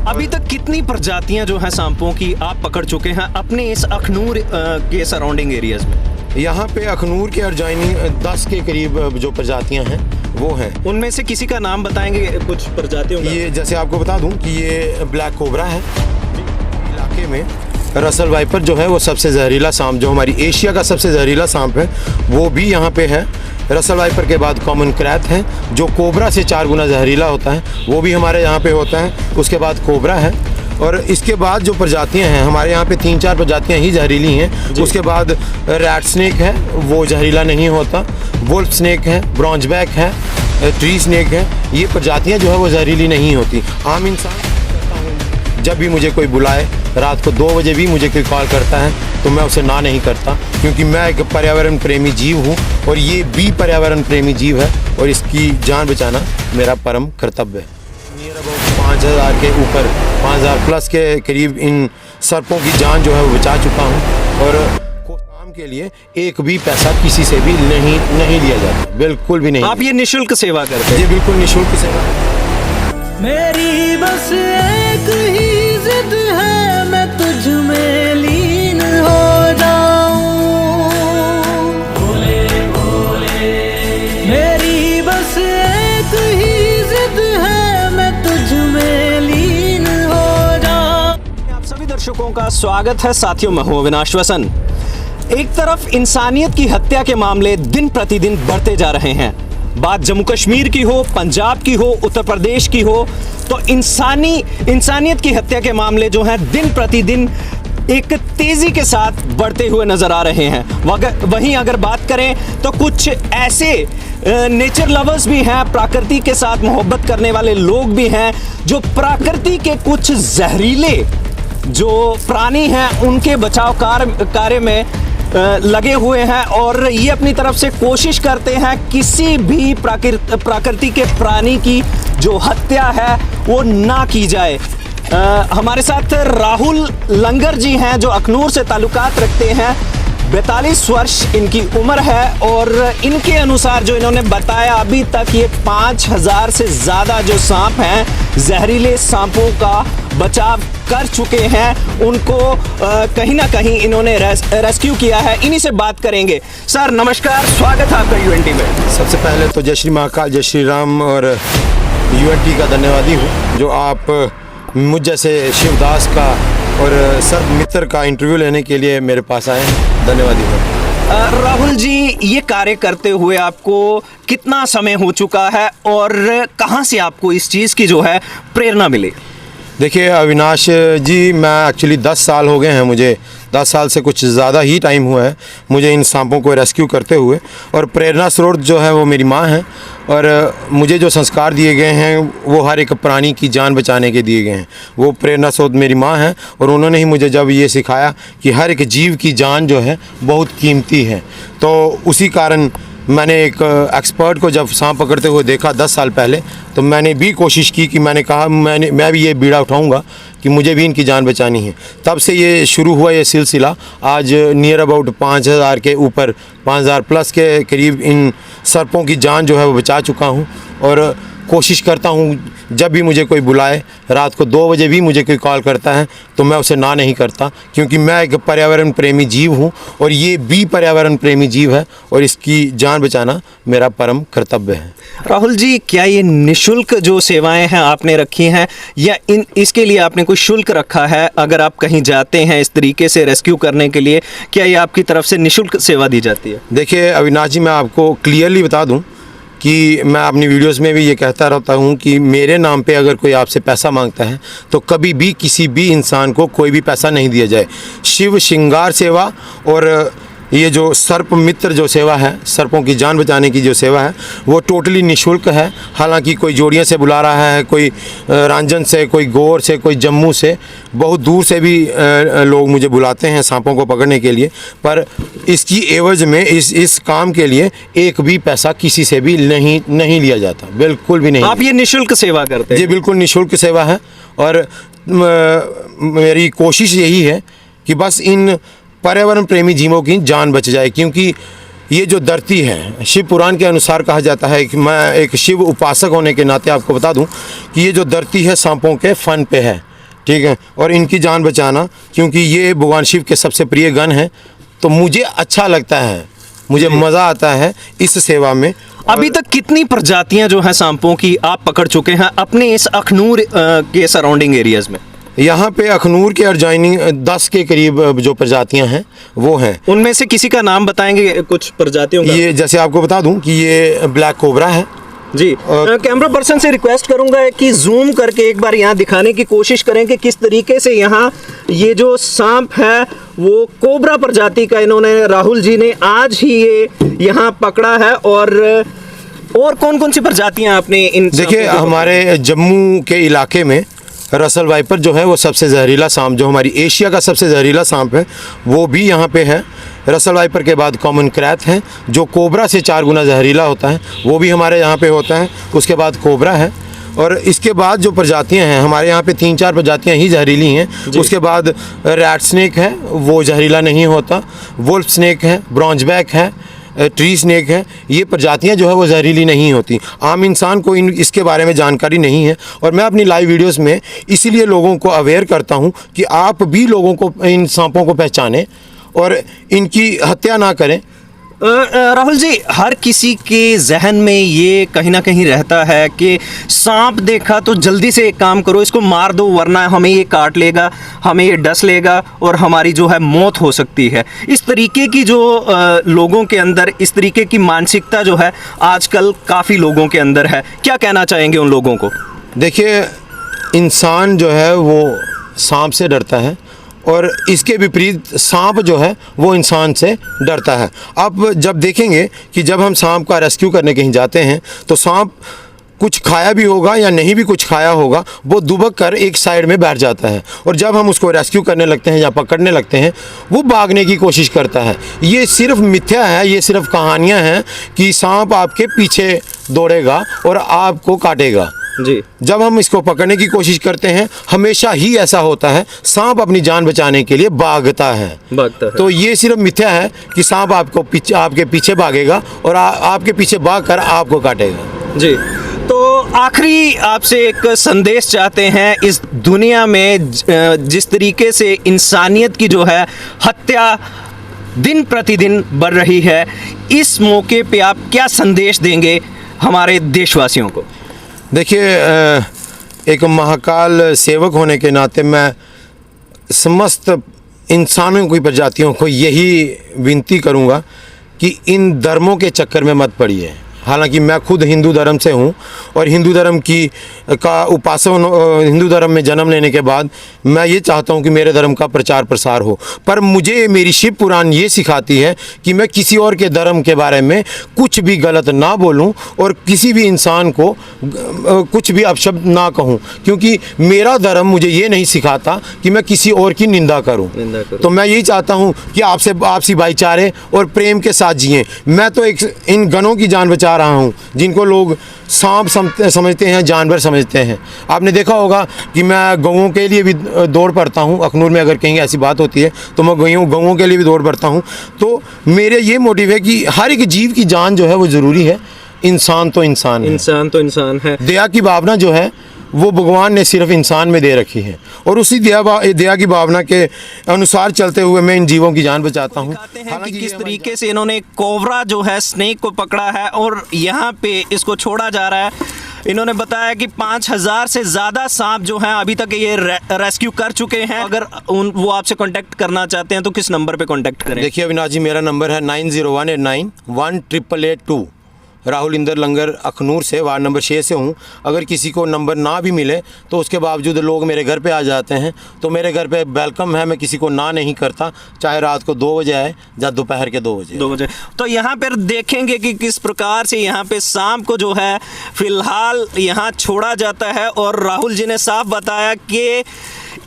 अभी तक कितनी प्रजातियां जो हैं सांपों की आप पकड़ चुके हैं अपने इस अखनूर के सराउंडिंग एरियाज में? यहाँ पे अखनूर के अर्जाइनी 10 के करीब जो प्रजातियाँ हैं वो हैं। उनमें से किसी का नाम बताएंगे कुछ प्रजातियों का? ये जैसे आपको बता दूं कि ये ब्लैक कोबरा है इलाके में। रसल वाइपर जो है वो सबसे जहरीला सांप, जो हमारी एशिया का सबसे जहरीला सांप है, वो भी यहाँ पे है। रसल वाइपर के बाद कॉमन क्रैत है जो कोबरा से 4 गुना जहरीला होता है, वो भी हमारे यहाँ पे होता है। उसके बाद कोबरा है और इसके बाद जो प्रजातियां हैं हमारे यहाँ पे 3-4 प्रजातियां ही जहरीली हैं। उसके बाद रैट स्नेक है, वो जहरीला नहीं होता। वुल्फ स्नेक है, ब्रॉन्ज बैक है, ट्री स्नेक है। ये प्रजातियां जो है वो जहरीली नहीं होती। आम इंसान जब भी मुझे कोई बुलाए, रात को 2 बजे भी मुझे कोई कॉल करता है तो मैं उसे ना नहीं करता, क्योंकि मैं एक पर्यावरण प्रेमी जीव हूँ और ये भी पर्यावरण प्रेमी जीव है और इसकी जान बचाना मेरा परम कर्तव्य है। नियर अबाउट 5000 के ऊपर 5000 प्लस के करीब इन सर्पों की जान जो है वो बचा चुका हूँ और काम के लिए एक भी पैसा किसी से भी नहीं लिया जाता, बिल्कुल भी नहीं। आप ये निःशुल्क सेवा करते हैं? जी बिल्कुल निःशुल्क सेवा। मेरी बस एक ही जिद है, मैं तुझ में लीन हो जाऊं। भोले भोले मेरी बस एक ही जिद है, मैं तुझ में लीन हो जाऊं। आप सभी दर्शकों का स्वागत है। साथियों, मैं हूं अविनाश वसन। एक तरफ इंसानियत की हत्या के मामले दिन प्रतिदिन बढ़ते जा रहे हैं। बात जम्मू कश्मीर की हो, पंजाब की हो, उत्तर प्रदेश की हो, तो इंसानियत की हत्या के मामले जो हैं दिन प्रतिदिन एक तेजी के साथ बढ़ते हुए नजर आ रहे हैं। वहीं अगर बात करें तो कुछ ऐसे नेचर लवर्स भी हैं, प्रकृति के साथ मोहब्बत करने वाले लोग भी हैं, जो प्रकृति के कुछ जहरीले जो प्राणी हैं उनके बचाव कार्य में लगे हुए हैं और ये अपनी तरफ से कोशिश करते हैं किसी भी प्रकृति के प्राणी की जो हत्या है वो ना की जाए। हमारे साथ राहुल लंगर जी हैं जो अखनूर से ताल्लुकात रखते हैं। 42 वर्ष इनकी उम्र है और इनके अनुसार जो इन्होंने बताया, अभी तक ये 5000 से ज़्यादा जो सांप हैं, जहरीले सांपों का बचाव कर चुके हैं। उनको कहीं ना कहीं इन्होंने रेस्क्यू किया है। इन्हीं से बात करेंगे। सर नमस्कार, स्वागत है आपका यूएनटी में। सबसे पहले तो जय श्री महाकाल, जय श्री राम और यूएनटी का धन्यवादी हूँ जो आप मुझ जैसे शिवदास का और सर्प मित्र का इंटरव्यू लेने के लिए मेरे पास आए हैं। धन्यवादी हूँ। राहुल जी, ये कार्य करते हुए आपको कितना समय हो चुका है और कहाँ से आपको इस चीज़ की जो है प्रेरणा मिली? देखिए अविनाश जी, मैं एक्चुअली 10 साल हो गए हैं, मुझे 10 साल से कुछ ज़्यादा ही टाइम हुआ है मुझे इन सांपों को रेस्क्यू करते हुए। और प्रेरणा स्रोत जो है वो मेरी माँ है और मुझे जो संस्कार दिए गए हैं वो हर एक प्राणी की जान बचाने के दिए गए हैं। वो प्रेरणा स्रोत मेरी माँ है और उन्होंने ही मुझे जब ये सिखाया कि हर एक जीव की जान जो है बहुत कीमती है, तो उसी कारण मैंने एक एक्सपर्ट को जब सांप पकड़ते हुए देखा 10 साल पहले, तो मैंने भी कोशिश की कि मैंने कहा मैं भी ये बीड़ा उठाऊंगा कि मुझे भी इनकी जान बचानी है। तब से ये शुरू हुआ ये सिलसिला। आज नियर अबाउट 5000 के ऊपर 5000 प्लस के करीब इन सर्पों की जान जो है वो बचा चुका हूँ और कोशिश करता हूँ जब भी मुझे कोई बुलाए, रात को 2 बजे भी मुझे कोई कॉल करता है तो मैं उसे ना नहीं करता, क्योंकि मैं एक पर्यावरण प्रेमी जीव हूँ और ये भी पर्यावरण प्रेमी जीव है और इसकी जान बचाना मेरा परम कर्तव्य है। राहुल जी, क्या ये निःशुल्क जो सेवाएं हैं आपने रखी हैं या इसके लिए आपने कोई शुल्क रखा है? अगर आप कहीं जाते हैं इस तरीके से रेस्क्यू करने के लिए, क्या ये आपकी तरफ से निःशुल्क सेवा दी जाती है? देखिए अविनाश जी, मैं आपको क्लियरली बता दूं कि मैं अपनी वीडियोस में भी ये कहता रहता हूँ कि मेरे नाम पे अगर कोई आपसे पैसा मांगता है तो कभी भी किसी भी इंसान को कोई भी पैसा नहीं दिया जाए। शिव श्रृंगार सेवा और ये जो सर्प मित्र जो सेवा है, सर्पों की जान बचाने की जो सेवा है, वो टोटली निःशुल्क है। हालांकि कोई जोड़ियाँ से बुला रहा है, कोई रांझन से, कोई गौर से, कोई जम्मू से, बहुत दूर से भी लोग मुझे बुलाते हैं सांपों को पकड़ने के लिए, पर इसकी एवज में इस काम के लिए एक भी पैसा किसी से भी नहीं लिया जाता, बिल्कुल भी नहीं। आप ये निःशुल्क सेवा करते हैं? जी बिल्कुल निःशुल्क सेवा है और मेरी कोशिश यही है कि बस इन पर्यावरण प्रेमी जीवों की जान बच जाए, क्योंकि ये जो धरती है, शिव पुराण के अनुसार कहा जाता है कि मैं एक शिव उपासक होने के नाते आपको बता दूं कि ये जो धरती है सांपों के फन पे है। ठीक है, और इनकी जान बचाना, क्योंकि ये भगवान शिव के सबसे प्रिय गण हैं, तो मुझे अच्छा लगता है, मुझे मज़ा आता है इस सेवा में। अभी तक कितनी प्रजातियां जो हैं सांपों की आप पकड़ चुके हैं अपने इस अखनूर के सराउंडिंग एरियाज में? यहाँ पे अखनूर के एडजॉइनिंग 10 के करीब जो प्रजातियां हैं वो हैं। उनमें से किसी का नाम बताएंगे कुछ प्रजातियों का? ये जैसे आपको बता दूं कि ये ब्लैक कोबरा है जी। कैमरा पर्सन से रिक्वेस्ट करूंगा कि जूम करके एक बार यहाँ दिखाने की कोशिश करें कि किस तरीके से यहाँ ये जो सांप है वो कोबरा प्रजाति का इन्होंने, राहुल जी ने आज ही ये यहाँ पकड़ा है। और कौन कौन सी प्रजातियां आपने इन? देखिए, हमारे जम्मू के इलाके में रसल वाइपर जो है वो सबसे जहरीला सांप, जो हमारी एशिया का सबसे जहरीला सांप है, वो भी यहाँ पे है। रसल वाइपर के बाद कॉमन क्रैथ है जो कोबरा से 4 गुना जहरीला होता है, वो भी हमारे यहाँ पे होता है। उसके बाद कोबरा है, और इसके बाद जो प्रजातियां हैं हमारे यहाँ पे 3-4 प्रजातियां ही जहरीली हैं। उसके बाद रैट स्नेक है, वो जहरीला नहीं होता। वुल्फ स्नेक है, ब्रॉन्जबैक है, ट्री स्नेक है, ये प्रजातियां जो है वो जहरीली नहीं होती। आम इंसान को इसके बारे में जानकारी नहीं है, और मैं अपनी लाइव वीडियोस में इसीलिए लोगों को अवेयर करता हूं कि आप भी लोगों को इन सांपों को पहचानें और इनकी हत्या ना करें। राहुल जी, हर किसी के जहन में ये कहीं ना कहीं रहता है कि सांप देखा तो जल्दी से एक काम करो, इसको मार दो, वरना हमें ये काट लेगा, हमें ये डस लेगा और हमारी जो है मौत हो सकती है। इस तरीके की जो लोगों के अंदर इस तरीके की मानसिकता जो है आजकल काफ़ी लोगों के अंदर है, क्या कहना चाहेंगे उन लोगों को? देखिए, इंसान जो है वो सांप से डरता है, और इसके विपरीत सांप जो है वो इंसान से डरता है। आप जब देखेंगे कि जब हम सांप का रेस्क्यू करने कहीं जाते हैं तो सांप कुछ खाया भी होगा या नहीं भी कुछ खाया होगा, वो दुबक कर एक साइड में बैठ जाता है, और जब हम उसको रेस्क्यू करने लगते हैं या पकड़ने लगते हैं वो भागने की कोशिश करता है। ये सिर्फ मिथ्या है, ये सिर्फ कहानियाँ हैं कि सांप आपके पीछे दौड़ेगा और आपको काटेगा जी। जब हम इसको पकड़ने की कोशिश करते हैं हमेशा ही ऐसा होता है, सांप अपनी जान बचाने के लिए भागता है। तो ये सिर्फ मिथ्या है कि सांप आपके पीछे भागेगा और आपके पीछे भागकर आपको काटेगा। जी। तो आखिरी आपसे एक संदेश चाहते हैं, इस दुनिया में जिस तरीके से इंसानियत की जो है हत्या दिन प्रतिदिन बढ़ रही है, इस मौके पे आप क्या संदेश देंगे हमारे देशवासियों को? देखिए, एक महाकाल सेवक होने के नाते मैं समस्त इंसानों की प्रजातियों को यही विनती करूंगा कि इन धर्मों के चक्कर में मत पड़िए। हालांकि मैं खुद हिंदू धर्म से हूं, और हिंदू धर्म का उपासक, हिंदू धर्म में जन्म लेने के बाद मैं ये चाहता हूं कि मेरे धर्म का प्रचार प्रसार हो, पर मुझे मेरी शिव पुराण ये सिखाती है कि मैं किसी और के धर्म के बारे में कुछ भी गलत ना बोलूं और किसी भी इंसान को कुछ भी अपशब्द ना कहूं, क्योंकि मेरा धर्म मुझे ये नहीं सिखाता कि मैं किसी और की निंदा करूं। तो मैं यही चाहता हूं कि आपसी भाईचारे और प्रेम के साथ जिएं। मैं तो इन गणों की जान बचा रहा हूं जिनको लोग सांप समझते हैं, जानवर समझते हैं। आपने देखा होगा कि मैं गौओं के लिए भी दौड़ पड़ता हूं। अखनूर में अगर कहीं ऐसी बात होती है तो मैं गौओं के लिए भी दौड़ पड़ता हूं। तो मेरे ये मोटिव है कि हर एक जीव की जान जो है वो ज़रूरी है। इंसान तो इंसान है। दया की भावना जो है वो भगवान ने सिर्फ इंसान में दे रखी है, और उसी दया की भावना के अनुसार चलते हुए मैं इन जीवों की जान बचाता हूँ। कि किस तरीके से इन्होंने कोबरा जो है स्नेक को पकड़ा है और यहाँ पे इसको छोड़ा जा रहा है। इन्होंने बताया कि 5000 से ज़्यादा सांप जो हैं अभी तक ये रेस्क्यू कर चुके हैं। अगर वो आपसे कांटेक्ट करना चाहते हैं तो किस नंबर पे कांटेक्ट करें? देखिए अविनाश जी, मेरा नंबर है 9018918882। राहुल इंदर लंगर अखनूर से, वार्ड नंबर 6 से हूँ। अगर किसी को नंबर ना भी मिले तो उसके बावजूद लोग मेरे घर पे आ जाते हैं, तो मेरे घर पे वेलकम है। मैं किसी को ना नहीं करता, चाहे रात को 2 बजे आए या दोपहर के 2 बजे। तो यहाँ पर देखेंगे कि किस प्रकार से यहाँ पे सांप को जो है फिलहाल यहाँ छोड़ा जाता है, और राहुल जी ने साफ बताया कि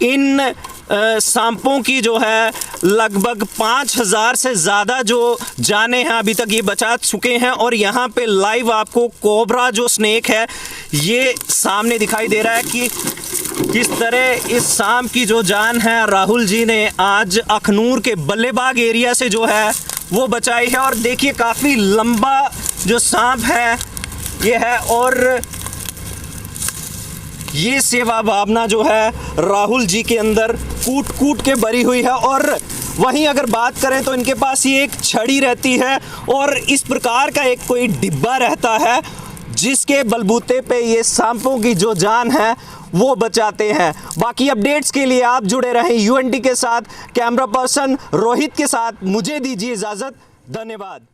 इन सांपों की जो है लगभग 5000 से ज़्यादा जो जाने हैं अभी तक ये बचा चुके हैं। और यहाँ पे लाइव आपको कोबरा जो स्नेक है ये सामने दिखाई दे रहा है कि किस तरह इस सांप की जो जान है राहुल जी ने आज अखनूर के बल्लेबाग एरिया से जो है वो बचाई है। और देखिए काफ़ी लंबा जो सांप है ये है, और ये सेवा भावना जो है राहुल जी के अंदर कूट कूट के भरी हुई है। और वहीं अगर बात करें तो इनके पास ये एक छड़ी रहती है और इस प्रकार का एक कोई डिब्बा रहता है जिसके बलबूते पे ये सांपों की जो जान है वो बचाते हैं। बाकी अपडेट्स के लिए आप जुड़े रहें यूएनटी के साथ। कैमरा पर्सन रोहित के साथ मुझे दीजिए इजाज़त। धन्यवाद।